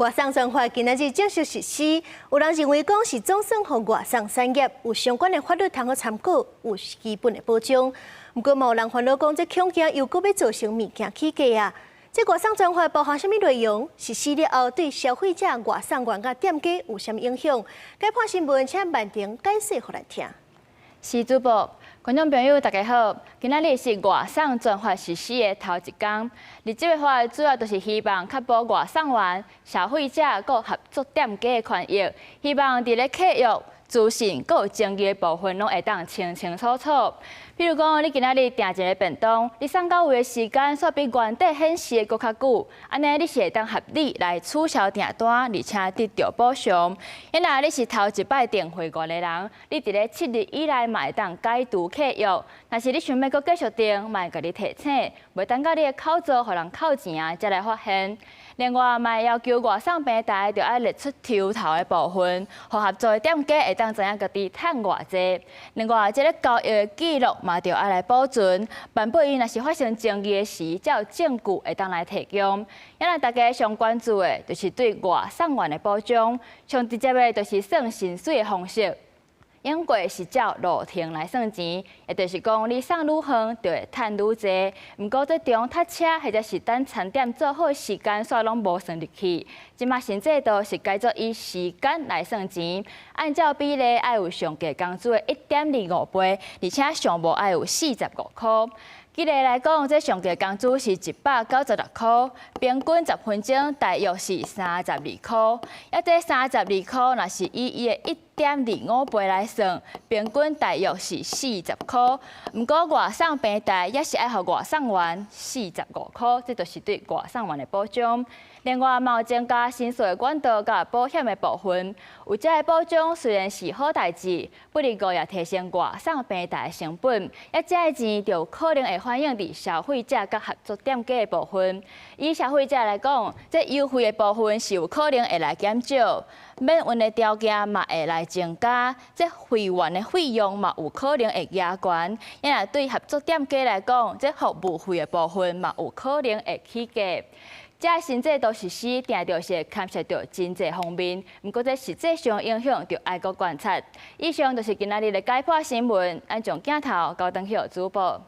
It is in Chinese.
外送专法今仔日正式实施，有人认为讲是总算和外送产业有相关的法律通好参考，有基本的保障。不过，嘛有人烦恼讲，这恐惊又搁要造成物件起价啊！这外送专法包含什么内容？实施了后对消费者外送员甲店家有什么影响？该判新闻请万婷解释互来听。是主播，观众朋友大家好，今仔日是外送专法实施的头一天。而这个法主要就是希望确保外送员、消费者佮合作店家的权益，希望伫咧契约、资讯佮有争议的部分拢会当清清楚楚。比如讲，你今仔日订一个便当，你送到位的时间煞比原底显示的搁较久，安尼你是会当合理来取消订单，而且得到补偿。因若你是头一摆订会员的人，你伫咧7日以内嘛会当解除契约。若是你想要搁继续订，嘛会甲你提醒，袂等到你的扣做互人扣钱才来发现。另外，嘛要求外送平台就要列出抽头的部分，互合作的店家会当知影家己趁偌济。另外，这个交易的记录嘛就要来保存，万不伊若是发生争议的时，才有证据会当来提供。因为大家上关注的，就是对外送员的保障，上直接的就是算薪水的方式。用过是照路程来算钱，也就是讲你送愈远就会赚愈济。不过在中搭车或者是等餐点做好的时间，煞拢无算入去。即马新制度是改做以时间来算钱，按照比例爱有上价工资的1.25倍，而且上无爱有45块。举例来讲，这上价工资是196块，平均10分钟大约是32块。这32块若是以伊的1.25倍来算，平均大约是40块。不过外送平台也是爱互外送员45块，这就是对外送员的保障。另外，嘛有增加申诉的管道甲保险的部分。有这个保障虽然是好代志，不过也提升外送平台的成本，这个钱就可能会反映伫消费者甲合作店家的部分。以消费者来讲，这优惠的部分是有可能会来减少，免运的条件嘛会来增加，这会员的费用嘛有可能会加悬。因为对合作店家来讲，这服务费的部分嘛有可能会起价。这新制度实施，定着是牵涉到经济方面，不过这实际上影响就爱搁观察。以上就是今仔日的解剖新闻，咱从镜头交登去主播。